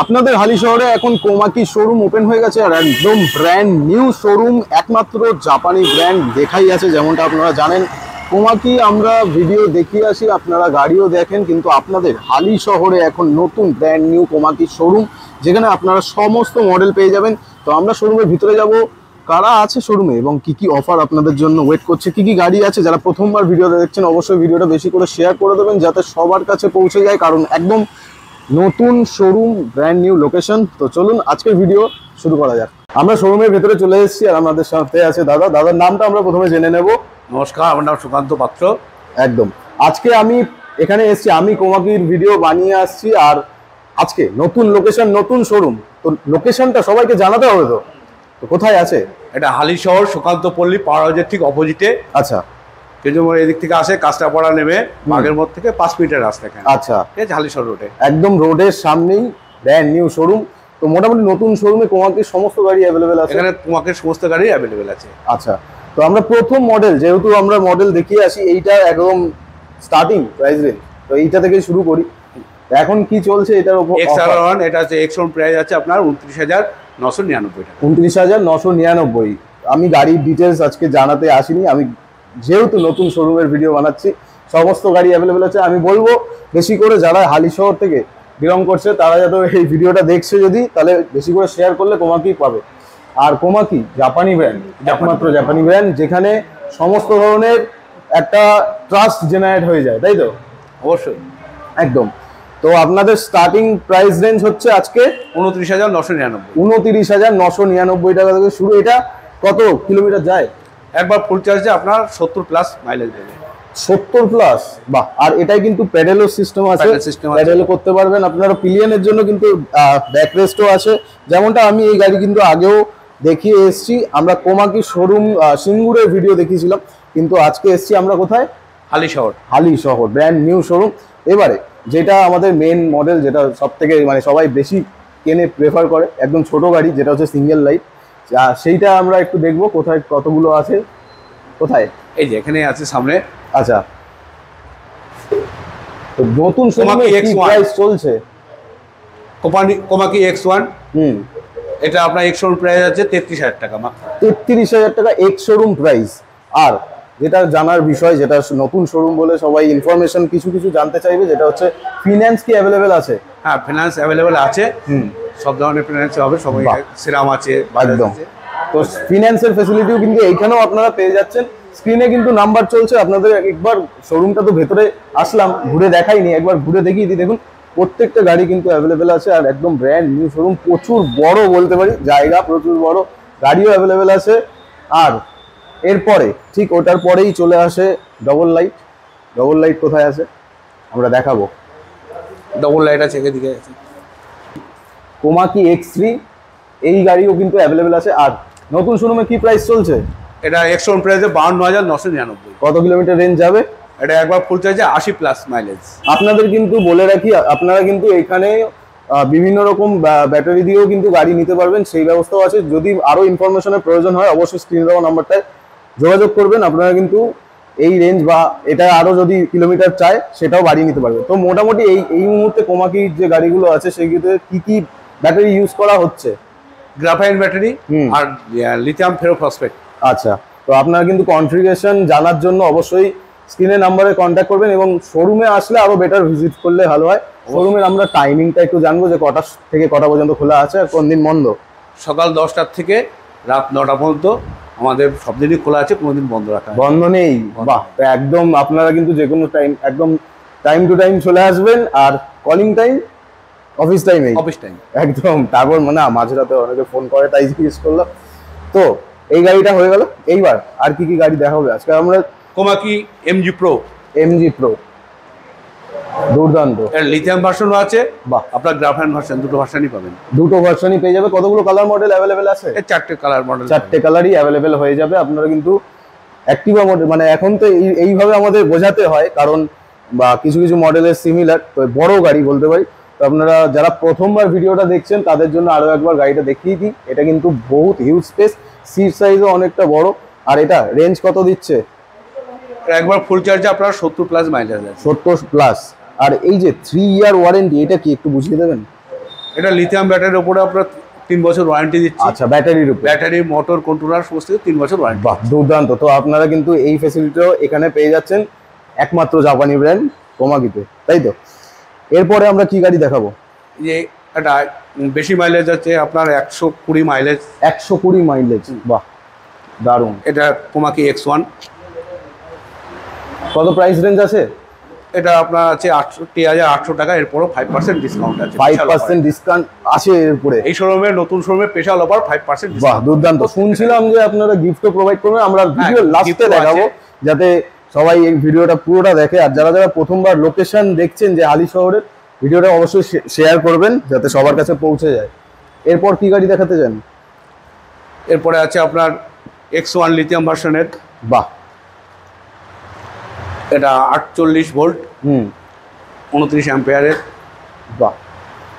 আপনাদের হালি শহরে এখন কোমাকি শোরুম ওপেন হয়ে গেছে আর একদম ব্র্যান্ড নিউ শোরুম, একমাত্র জাপানি ব্র্যান্ড দেখাই আছে। যেমনটা আপনারা জানেন কোমাকি আমরা ভিডিও দেখিয়ে আসি, আপনারা গাড়িও দেখেন, কিন্তু আপনাদের হালি শহরে এখন নতুন ব্র্যান্ড নিউ কোমাকি শোরুম, যেখানে আপনারা সমস্ত মডেল পেয়ে যাবেন। তো আমরা শোরুমের ভিতরে যাব, কারা আছে শোরুমে এবং কি কি অফার আপনাদের জন্য ওয়েট করছে, কি কি গাড়ি আছে। যারা প্রথমবার ভিডিওটা দেখছেন অবশ্যই ভিডিওটা বেশি করে শেয়ার করে দেবেন যাতে সবার কাছে পৌঁছে যায়, কারণ একদম নতুন শোরুম, ব্র্যান্ড নিউ লোকেশন। তো চলুন আজকের ভিডিও শুরু করা যাক। আমরা শোরুমের ভেতরে চলে এসেছি আর আমাদের সাথে আছে দাদার নামটা আমরা প্রথমে জেনে নেব। নমস্কার, আমার নাম সুকান্ত পাত্র। একদম, আজকে আমি এখানে এসেছি, আমি কোমাকির ভিডিও বানিয়ে আসছি আর আজকে নতুন লোকেশন, নতুন শোরুম। তো লোকেশনটা সবাইকে জানাতে হবে। তো কোথায় আছে এটা হালি শহর সুকান্ত পল্লী পাওয়ার হাউসের ঠিক অপোজিটে। আচ্ছা, কেজুমার এদিক থেকে আসে কাস্টাপাড়া নেমে বাগের মোড় থেকে 5 মিনিটের রাস্তা এখানে। আচ্ছা, ঠিক আছে, হালি শহর রোডে একদম রোডের সামনেই ব্র্যান্ড নিউ শোরুম। তো মোটামুটি নতুন শোরুমে কোমাকির সমস্ত গাড়ি অ্যাভেলেবেল আছে। এখানে তোমাকে সমস্ত গাড়ি অ্যাভেলেবেল আছে। আচ্ছা, তো আমরা প্রথম মডেল, যেহেতু আমরা মডেল দেখিয়ে আসি, এইটা একদম স্টার্টিং প্রাইস রেঞ্জ, তো এইটা থেকে শুরু করি। এখন কি চলছে এটার উপর? XR1 এটা আছে, এক্স1 প্রাইস আছে আপনার 29,999 টাকা। 29,999। আমি গাড়ির ডিটেলস আজকে জানাতে আসিনি, আমি যেহেতু নতুন শোরুমের ভিডিও বানাচ্ছি, সমস্ত গাড়ি অ্যাভেলেবেল আছে। আমি বলবো বেশি করে যারা হালি শহর থেকে বিলং করছে তারা যাতে এই ভিডিওটা দেখছে, যদি তাহলে বেশি করে শেয়ার করলে কোমাকি পাবে। আর কোমাকি জাপানি ব্র্যান্ড, একমাত্র জাপানি ব্র্যান্ড যেখানে সমস্ত ধরনের একটা ট্রাস্ট জেনারেট হয়ে যায়, তাই তো? অবশ্যই, একদম। তো আপনাদের স্টার্টিং প্রাইস রেঞ্জ হচ্ছে আজকে 29,999। 29,999 টাকা থেকে শুরু। এটা কত কিলোমিটার যায়? একবার ফুল চার্জে আপনার 70+ মাইলেজ দেবে। 70+, বাহ। আর এটাই কিন্তু প্যাডেলও সিস্টেম আছে, প্যাডেলও করতে পারবেন আপনারা। পিলিয়নের জন্য কিন্তু ব্যাকরেস্টও আছে, যেমনটা আমি এই গাড়ি কিন্তু আগেও দেখিয়ে এসেছি। আমরা কোমাকি শোরুম সিঙ্গুরের ভিডিও দেখিয়েছিলাম, কিন্তু আজকে এসেছি আমরা কোথায়? হালি শহর। হালি শহর ব্র্যান্ড নিউ শোরুম। এবারে যেটা আমাদের মেন মডেল, যেটা সব থেকে মানে সবাই বেশি কেনে প্রেফার করে, একদম ছোট গাড়ি, যেটা হচ্ছে সিঙ্গেল লাইট, সেইটা আমরা একটু দেখবো কোথায় কতগুলো আছে। কোথায়? এই যে এখানে আছে সামনে। আচ্ছা, তো নতুন শোরুমে কি প্রাইস চলছে? কোমাকি X1, এটা আপনার এক্স শোরুম প্রাইস আছে 33,000 টাকা মাত্র। 33,000 টাকা এক্স শোরুম প্রাইস। আর যেটা জানার বিষয়, যেটা নতুন শোরুম বলে সবাই ইনফরমেশন কিছু কিছু জানতে চাইবে, যেটা হচ্ছে ফিনান্স কি অ্যাভেলেবেল আছে? হ্যাঁ, ফিনান্স অ্যাভেলেবেল আছে। সব ধরনের ফিনান্স হবে, সবাই সিরাম আছে একদম। তো ফিনান্সের ফেসিলিটিও কিন্তু এইখানেও আপনারা পেয়ে যাচ্ছেন। স্ক্রিনে কিন্তু নাম্বার চলছে, আপনাদের একবার শোরুমটা তো ভেতরে আসলাম, ঘুরে দেখাইনি, একবার ঘুরে দেখিয়ে দিই। দেখুন প্রত্যেকটা গাড়ি কিন্তু অ্যাভেলেবেল আছে আর একদম ব্র্যান্ড নিউ শোরুম, প্রচুর বড় বলতে পারি, জায়গা প্রচুর বড়, গাড়িও অ্যাভেলেবেল আছে। আর এরপরে ঠিক ওটার পরেই চলে আসে ডবল লাইট। ডবল লাইট কোথায় আছে আমরা দেখাবো। ডবল লাইট আছে এদিকে আছে। কোমাকি X3, এই গাড়িও কিন্তু অ্যাভেলেবেল আছে। আর নতুন শোরুমে কি প্রাইস চলছে? এটা এক্স শোরুম প্রাইসে 52,999। কত কিলোমিটার রেঞ্জ যাবে? এটা একবার ফুল চার্জে 80+ মাইলেজ। আপনাদের কিন্তু বলে রাখি, আপনারা কিন্তু এখানে বিভিন্ন রকম ব্যাটারি দিয়েও কিন্তু গাড়ি নিতে পারবেন, সেই ব্যবস্থাও আছে। যদি আরো ইনফরমেশনের প্রয়োজন হয় অবশ্যই স্ক্রিনে দেওয়া নাম্বারটায় যোগাযোগ করবেন। আপনারা কিন্তু এই রেঞ্জ বা এটা আরো যদি কিলোমিটার চায় সেটাও বাড়িয়ে নিতে পারবে। তো মোটামুটি এই মুহূর্তে কোমাকির যে গাড়িগুলো আছে সেগুলোতে কি কি ব্যাটারি ইউজ করা হচ্ছে? গ্রাফাইন ব্যাটারি আর লিথিয়াম ফেরোফসফেট। আচ্ছা, তো আপনারা কিন্তু কনফিগারেশন জানার জন্য অবশ্যই স্ক্রিনে নাম্বারে কন্ট্যাক্ট করবেন এবং শোরুমে আসলে আরো বেটার ভিজিট করলে ভালো হয়। শোরুমের আমরা টাইমিংটা একটু জানবো, যে কটা থেকে কটা পর্যন্ত খোলা আছে আর কোন দিন বন্ধ? সকাল 10টার থেকে রাত 9টা পর্যন্ত আমাদের সব দিনই খোলা আছে, কোনোদিন বন্ধ রাখা বন্ধ নেই। বাহ, একদম আপনারা কিন্তু যে কোনো টাইম একদম টাইম টু টাইম চলে আসবেন। আর কলিং টাইম অফিস টাইমে, অফিস টাইম একদম। তারপর মানে মাঝরাতে অনেকে ফোন করে, তাই জিজ্ঞেস করলাম। তো এই গাড়িটা হয়ে গেল, এইবার আর কি কি গাড়ি দেখা হবে আজকে? আমরা Komaki MG Pro। MG Pro দুর্দান্ত, এর লিথিয়াম ভার্সনও আছে, বাহ। আপনার গ্রাফাইন ভার্সন, দুটো ভার্সনই পাবেন। দুটো ভার্সনই পেয়ে যাবে। কতগুলো কালার মডেল অ্যাভেলেবেল আছে? এর 4টে কালার মডেল, 4টে কালারই অ্যাভেলেবেল হয়ে যাবে। আপনারা কিন্তু অ্যাক্টিভা মডেল, মানে এখন তো এইভাবে আমাদের বোঝাতে হয়, কারণ বা কিছু কিছু মডেলের সিমিলার, তো বড় গাড়ি বলতে পারি। তো আপনারা যারা প্রথমবার ভিডিওটা দেখছেন তাদের জন্য আরো একবার গাড়িটা দেখিয়ে দিই। এটা কিন্তু বহুত হিউজ স্পেস, সিট সাইজও অনেকটা বড়। আর এটা রেঞ্জ কত দিচ্ছে? একবার ফুল চার্জে আপনার 70+ মাইলেজ আছে। 70+। আর এই যে 3 ইয়ার ওয়ারেন্টি, এটা কি একটু বুঝিয়ে দেবেন? এটা লিথিয়াম ব্যাটারির উপরে আপনার 3 বছর ওয়ারেন্টি দিচ্ছি। আচ্ছা, ব্যাটারির উপরে? ব্যাটারি, মোটর, কন্ট্রোলার সমস্ত 3 বছর ওয়ারেন্টি। বাহ, দুর্দান্ত। তো আপনারা কিন্তু এই ফ্যাসিলিটিও এখানে পেয়ে যাচ্ছেন একমাত্র জাপানি ব্র্যান্ড কোমাকিতে, তাই তো? এরপরে আমরা কি গাড়ি দেখাবো? যে এটা বেশি মাইলেজ আছে আপনার 120 মাইলেজ। 120 মাইলেজ, বাহ দারুণ। এটা কোমাকি X1। কত প্রাইস রেঞ্জ আছে? এটা আপনার আছে 68,800 টাকা, এরপরও 5% ডিসকাউন্ট আছে। 5% ডিসকাউন্ট আছে এরপরে? এই শোরুমে, নতুন শোরুমে স্পেশাল অফার 5% বাহ, ডিসকাউন্ট। দুর্দান্ত। শুনছিলাম যে আপনারা গিফটও প্রোভাইড করবেন, আমরা ভিডিও লাস্টে gift-ও দেখাবো যাতে সবাই এই ভিডিওটা পুরোটা দেখে। আর যারা যারা প্রথমবার লোকেশন দেখছেন যে হালি শহরের, ভিডিওটা অবশ্যই শেয়ার করবেন যাতে সবার কাছে পৌঁছে যায়। এরপর কি গাড়ি দেখাতে চান? এরপরে আছে আপনার X1 লিথিয়াম ভার্সনের। বাহ, এটা 48 ভোল্ট, 29 অ্যাম্পিয়ারের। বাহ,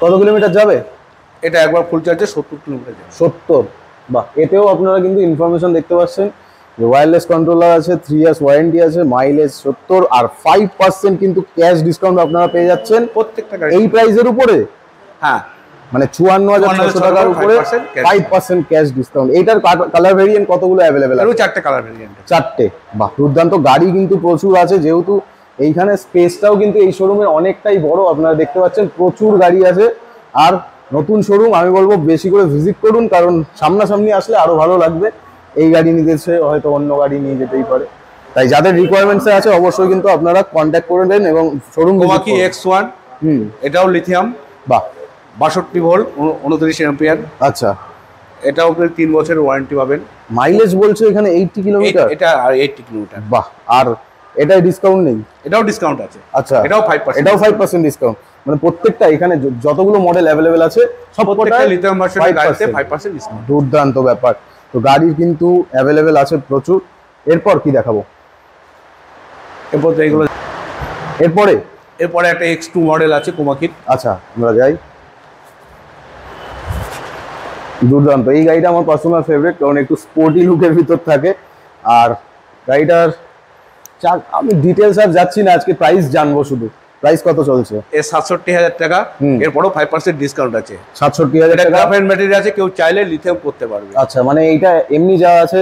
কত কিলোমিটার যাবে? এটা একবার ফুল চার্জে 70 কিলোমিটার যাবে। 70? বাহ, এতেও আপনারা কিন্তু ইনফরমেশন দেখতে পাচ্ছেন যে ওয়্যারলেস কন্ট্রোলার আছে, 3 ইয়ার্স ওয়ারেন্টি আছে, মাইলেজ 70, আর 5% কিন্তু ক্যাশ ডিসকাউন্ট আপনারা পেয়ে যাচ্ছেন প্রত্যেকটা এই প্রাইসের উপরে। হ্যাঁ, মানে 54,600 টাকার উপরে 5% ক্যাশ ডিসকাউন্ট। এইটার কালার ভেরিয়েন্ট কতগুলো অ্যাভেলেবেল আছে? 4টে কালার ভেরিয়েন্ট। 4টে? বাহ, দুর্দান্ত। গাড়ি কিন্তু প্রচুর আছে, যেহেতু এইখানে স্পেসটাও কিন্তু এই শোরুমের অনেকটাই বড়, আপনারা দেখতে পাচ্ছেন প্রচুর গাড়ি আছে। আর নতুন শোরুম, আমি বলবো বেশি করে ভিজিট করুন, কারণ সামনাসামনি আসলে আরো ভালো লাগবে। এই গাড়ি নিতেছে, হয়তো অন্য গাড়ি নিয়ে যেতেই পারে, তাই যাদের রিকোয়ারমেন্টসে আছে অবশ্যই কিন্তু আপনারা কন্ট্যাক্ট করে নেন এবং শোরুম কোমাকি X1। এটাও লিথিয়াম। বাহ, 62 ভোল্ট, 29 অ্যাম্পিয়ার। আচ্ছা, এটাও 3 বছরের ওয়ারেন্টি পাবেন। মাইলেজ বলছে এখানে 80 কিলোমিটার? এটা আর 80 কিলোমিটার। বাহ, আর এটাই ডিসকাউন্ট নেই? এটাও ডিসকাউন্ট আছে। আচ্ছা, এটাও 5%। এটাও 5% ডিসকাউন্ট। মানে প্রত্যেকটা এখানে যতগুলো মডেল অ্যাভেলেবেল আছে প্রত্যেকটা লিথিয়াম ভার্সনের গাড়িতে 5% ডিসকাউন্ট। দুর্দান্ত ব্যাপার। তো গাড়ির কিন্তু অ্যাভেলেবেল আছে প্রচুর। এরপর কি দেখাবো? এরপর তো এগুলো। এরপরে একটা X2 মডেল আছে কোমাকির। আচ্ছা, আমরা যাই। দুর্দান্ত। এই গাড়িটা আমার পার্সোনাল ফেভারিট, কারণ একটু স্পোর্টি লুকের ভিতর থাকে। আর গাড়িটার আমি ডিটেলস আর যাচ্ছি না, আজকে প্রাইস জানবো শুধু। প্রাইস কত চলছে? 67,000 টাকা, এরপরও 5% ডিসকাউন্ট আছে। 67,000 টাকা। গ্রাফাইট ব্যাটারি আছে, কেউ চাইলে লিথিয়াম করতে পারবে। আচ্ছা, মানে এইটা এমনি যা আছে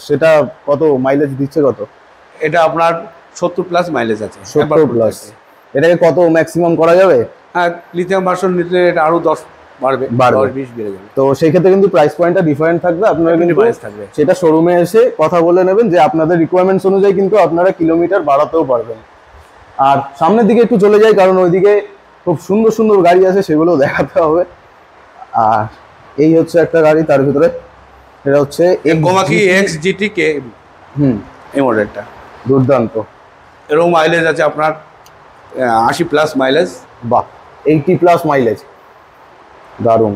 সেটা কত মাইলেজ দিচ্ছে? কত? এটা আপনার 70+ মাইলেজ আছে। 70+। এটাকে কত ম্যাক্সিমাম করা যাবে? হ্যাঁ, লিথিয়াম ভার্সন নিতে এটা আরো 10 বাড়বে, 10-20 বেড়ে যাবে। তো সেই ক্ষেত্রে কিন্তু প্রাইস পয়েন্টটা ডিফারেন্ট থাকবে, আপনারা কিন্তু সেটা শোরুমে এসে কথা বলে নেবেন যে আপনাদের রিকোয়ারমেন্টস অনুযায়ী কিন্তু আপনারা কিলোমিটার বাড়াতেও পারবেন। আর সামনের দিকে একটু চলে যাই, কারণ ওইদিকে খুব সুন্দর সুন্দর গাড়ি আছে, সেগুলো দেখাতে হবে। আর এই হচ্ছে একটা গাড়ি, তার ভিতরে এটা হচ্ছে কোমাকি XGT-K। এই মডেলটা দুর্দান্ত। এরকম মাইলেজ আছে আপনার 80+ মাইলেজ। বাহ, 80+ মাইলেজ, দারুণ।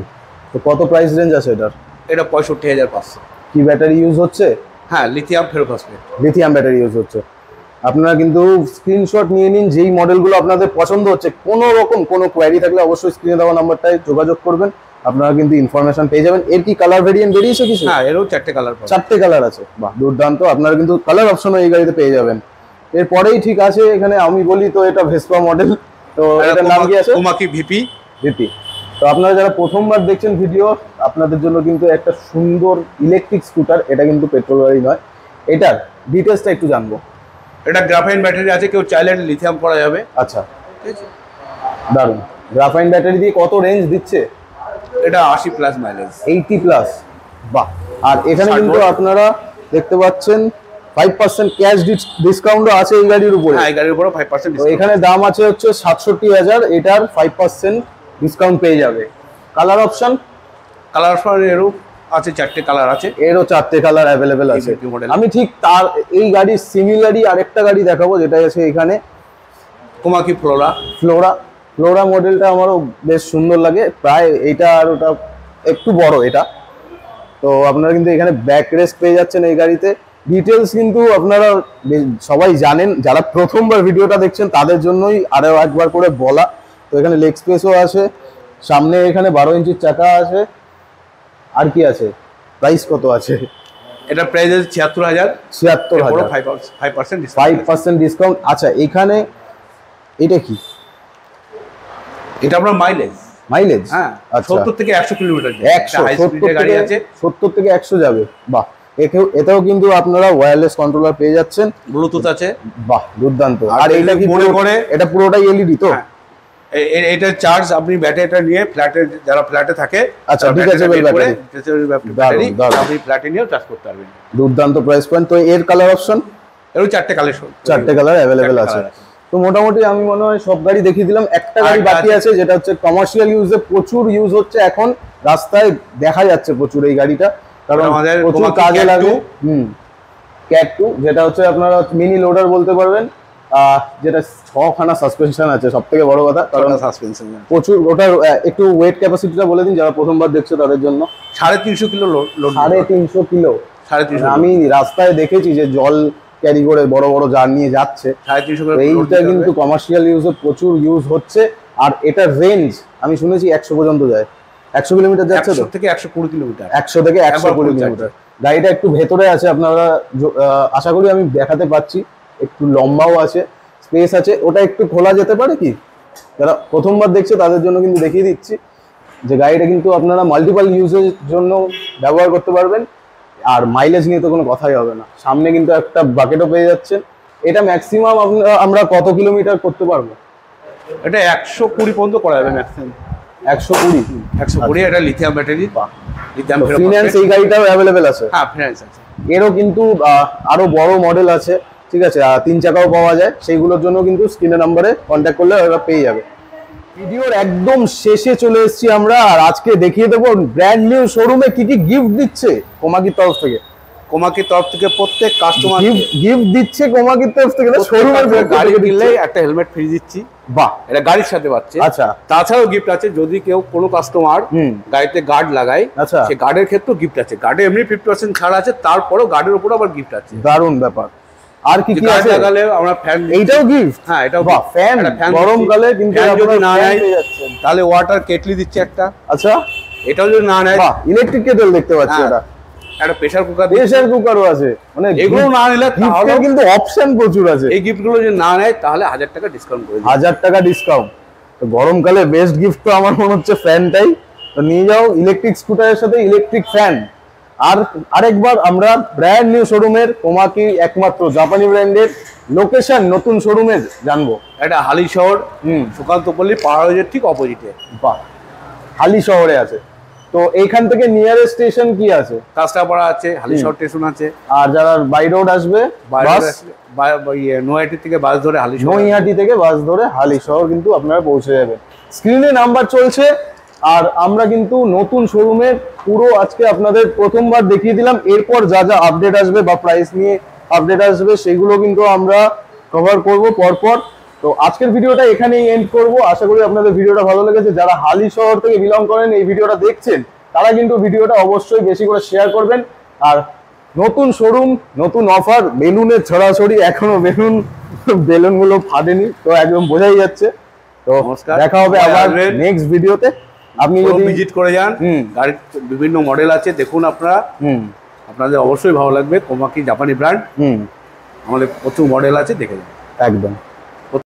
তো কত প্রাইস রেঞ্জ আছে এটার? এটা 65,500। কি ব্যাটারি ইউজ হচ্ছে? হ্যাঁ, lithium ferrophosphate. Lithium battery use হচ্ছে। আপনারা কিন্তু স্ক্রিনশট নিয়ে নিন, যেই মডেলগুলো আপনাদের পছন্দ হচ্ছে। কোনো রকম কোনো কোয়ারি থাকলে অবশ্যই স্ক্রিনে দেওয়া নাম্বারটায় যোগাযোগ করবেন, আপনারা কিন্তু ইনফরমেশন পেয়ে যাবেন। এর কি কালার ভেরিয়েন্ট বেরিয়েছে কিছু? হ্যাঁ, এরও 4টে কালার পাবেন। 4টে কালার আছে? বাহ, দুর্দান্ত। আপনারা কিন্তু কালার অপশনও এই গাড়িতে পেয়ে যাবেন। এরপরেই ঠিক আছে, এখানে আমি বলি তো এটা ভেসপা মডেল। তো এটার নাম কি আছে? কোমাকি ভিপি। তো আপনারা যারা প্রথমবার দেখছেন ভিডিও, আপনাদের জন্য কিন্তু একটা সুন্দর ইলেকট্রিক স্কুটার। এটা কিন্তু পেট্রোল গাড়ি নয়। এটার ডিটেলসটা একটু জানবো। এটা গ্রাফাইট ব্যাটারি আছে, কেউ চাইলে লিথিয়াম করা যাবে। আচ্ছা, দারুণ। গ্রাফাইট ব্যাটারি দিয়ে কত রেঞ্জ দিচ্ছে? এটা 80+ মাইলেজ। 80+, বাহ। আর এখানে কিন্তু আপনারা দেখতে পাচ্ছেন 5% ক্যাশ ডিসকাউন্টও আছে এই গাড়ির উপরে। হ্যাঁ, এই গাড়ির উপরে 5% তো এখানে দাম আছে হচ্ছে 67,000, এটার 5% ডিসকাউন্ট পেয়ে যাবে। কালার অপশন এরও আছে, 4টে কালার আছে। এরও 4টে কালার অ্যাভেলেবেল আছে। আমি ঠিক তার এই গাড়ির সিমিলারই আরেকটা গাড়ি দেখাবো, যেটা আছে এখানে কোমাকি ফ্লোরা মডেলটা আমারও বেশ সুন্দর লাগে। প্রায় এইটা আর ওটা একটু বড় এটা। তো আপনারা কিন্তু এখানে ব্যাক রেস্ট পেয়ে যাচ্ছেন এই গাড়িতে। ডিটেলস কিন্তু আপনারা সবাই জানেন, যারা প্রথমবার ভিডিওটা দেখছেন তাদের জন্যই আরও একবার করে বলা। তো এখানে লেগ স্পেসও আছে, সামনে এখানে 12 ইঞ্চির চাকা আছে। আর কি আছে? প্রাইস কত আছে? এটা প্রাইস আছে 76,000। 76,000, 5% ডিসকাউন্ট। আচ্ছা, এখানে এটা কি? এটা আপনার মাইলেজ। মাইলেজ? হ্যাঁ, আচ্ছা 70 থেকে 100 কিলোমিটার 100 গাড়ি আছে। 70 থেকে 100 যাবে, বাহ। এটাও কিন্তু আপনারা ওয়্যারলেস কন্ট্রোলার পেয়ে যাচ্ছেন, ব্লুটুথ আছে, বাহ দুর্দান্ত। আর আর এটা কি মনে করে এটা পুরোটাই এলইডি তো? হ্যাঁ, এটা চার্জ আপনি ব্যাটারিটা নিয়ে ফ্ল্যাটে, যারা ফ্ল্যাটে থাকে, আচ্ছা ডিটাচেবল ব্যাটারি, ব্যাটারি আপনি ফ্ল্যাটে নিয়েও চার্জ করতে পারবেন। দুর্দান্ত প্রাইস পয়েন্ট। তো এর কালার অপশন? এর 4টে কালেকশন, 4টে কালার অ্যাভেলেবেল আছে। তো মোটামুটি আমি মনে হয় সব গাড়ি দেখিয়ে দিলাম। একটা গাড়ি বাকি আছে যেটা হচ্ছে কমার্শিয়াল ইউজে প্রচুর ইউজ হচ্ছে এখন, রাস্তায় দেখা যাচ্ছে প্রচুর এই গাড়িটা, কারণ আমাদের প্রচুর কাজে লাগে। ক্যাট 2, যেটা হচ্ছে আপনারা মিনি লোডার বলতে পারবেন, যেটা 6খানা সাসপেনশন আছে, সব থেকে বড় কথা, কারণ সাসপেনশন প্রচুর। ওটার একটু ওয়েট ক্যাপাসিটিটা বলে দিন যারা প্রথমবার দেখছে তাদের জন্য। 350 কিলো লোড। 350 কিলো? 350। আমি রাস্তায় দেখেছি যে জল ক্যারি করে বড় বড় জার নিয়ে যাচ্ছে। 350 কিলো। এইটা কিন্তু কমার্শিয়াল ইউজে প্রচুর ইউজ হচ্ছে। আর এটার রেঞ্জ আমি শুনেছি 100 পর্যন্ত যায়, 100 কিলোমিটার যাচ্ছে তো? 100 থেকে 120 কিলোমিটার। 100 থেকে 120 কিলোমিটার। গাড়িটা একটু ভেতরে আছে, আপনারা আশা করি আমি দেখাতে পাচ্ছি, একটু লম্বাও আছে, স্পেস আছে। ওটা একটু খোলা যেতে পারে কি? যারা প্রথমবার দেখছে তাদের জন্য কিন্তু দেখিয়ে দিচ্ছি যে গাড়িটা কিন্তু আপনারা মাল্টিপল ইউজের জন্য ব্যবহার করতে পারবেন। আর মাইলেজ নিয়ে তো কোনো কথাই হবে না। সামনে কিন্তু একটা বাকেটও পেয়ে যাচ্ছেন। এটা ম্যাক্সিমাম আমরা কত কিলোমিটার করতে পারবো? এটা 120 পর্যন্ত করা যাবে ম্যাক্সিমাম। 120? 120। এটা লিথিয়াম ব্যাটারি। লিথিয়াম ফিনান্স এই গাড়িটাও অ্যাভেলেবেল আছে? হ্যাঁ, ফিনান্স আছে। এরও কিন্তু আরো বড় মডেল আছে, ঠিক আছে, 3 চাকাও পাওয়া যায়। সেইগুলোর জন্য কিন্তু স্ক্রিনের নাম্বারে কন্ট্যাক্ট করলে ওরা পেয়ে যাবে। ভিডিওর একদম শেষে চলে এসেছি আমরা, আর আজকে দেখিয়ে দেবো ব্র্যান্ড নিউ শোরুমে কি কি গিফট দিচ্ছে কোমাকির তরফ থেকে। কোমাকির তরফ থেকে প্রত্যেক কাস্টমার গিফট দিচ্ছে কোমাকির তরফ থেকে, শোরুমের গাড়ি কিনলে একটা হেলমেট ফ্রি দিচ্ছি। বাহ, এটা গাড়ির সাথে পাচ্ছে। আচ্ছা, তাছাড়াও গিফট আছে যদি কেউ কোনো কাস্টমার গাড়িতে গার্ড লাগায়, আচ্ছা, সে গার্ডের ক্ষেত্রেও গিফট আছে। গার্ডে এমনি 50% ছাড় আছে, তারপরেও গার্ডের উপর আবার গিফট আছে। দারুণ ব্যাপার। আর কি কি আছে? লাগালে আমরা ফ্যান, এইটাও গিফট? হ্যাঁ, এটাও বাহ, ফ্যান গরমকালে কিন্তু যদি না নেয় তাহলে ওয়াটার কেটলি দিচ্ছে একটা। আচ্ছা, এটাও যদি না নেয়, বাহ, ইলেকট্রিক কেটল দেখতে পাচ্ছি। এটা একটা প্রেসার কুকার, প্রেসার কুকারও আছে। মানে এগুলো না নিলে তাহলে কিন্তু অপশন প্রচুর আছে। এই গিফটগুলো যদি না নেয় তাহলে 1000 টাকা ডিসকাউন্ট করে দিই। 1000 টাকা ডিসকাউন্ট। তো গরমকালে বেস্ট গিফট তো আমার মনে হচ্ছে ফ্যানটাই। তো নিয়ে যাও ইলেকট্রিক স্কুটারের সাথে ইলেকট্রিক ফ্যান। আর আরেকবার আমরা ব্র্যান্ড নিউ শোরুমের কোমাকি একমাত্র জাপানি ব্র্যান্ডের লোকেশন নতুন শোরুমের জানবো। এটা হালিশহর, সুকান্তপল্লী পাহাড়ের ঠিক অপোজিটে। বাহ, হালি শহরে আছে। তো এইখান থেকে নিয়ারেস্ট স্টেশন কি আছে? কাঁচরাপাড়া আছে, হালিশহর স্টেশন আছে। আর যারা বাই রোড আসবে, নৈহাটি থেকে বাস ধরে হালিশহর, নৈহাটি থেকে বাস ধরে হালিশহর কিন্তু আপনারা পৌঁছে যাবেন। স্ক্রিনে নাম্বার চলছে। আর আমরা কিন্তু নতুন শোরুমের পুরো আজকে আপনাদের প্রথমবার দেখিয়ে দিলাম। এরপর যা যা আপডেট আসবে বা প্রাইস নিয়ে আপডেট আসবে সেগুলো কিন্তু আমরা কভার করব পরপর। তো আজকের ভিডিওটা এখানেই এন্ড করব। আশা করি আপনাদের ভিডিওটা ভালো লেগেছে। যারা হালি শহর থেকে বিলং করেন, এই ভিডিওটা দেখছেন, তারা কিন্তু ভিডিওটা অবশ্যই বেশি করে শেয়ার করবেন। আর নতুন শোরুম, নতুন অফার, বেলুনের ছড়াছড়ি, এখনো বেলুনগুলো ফাটেনি, তো একদম বোঝাই যাচ্ছে। তো দেখা হবে আবার নেক্সট ভিডিওতে। আপনি যদি ভিজিট করে যান, গাড়ির বিভিন্ন মডেল আছে, দেখুন আপনারা, আপনাদের অবশ্যই ভালো লাগবে। কোমাকি জাপানি ব্র্যান্ড, আমাদের প্রচুর মডেল আছে, দেখে যান। একদম।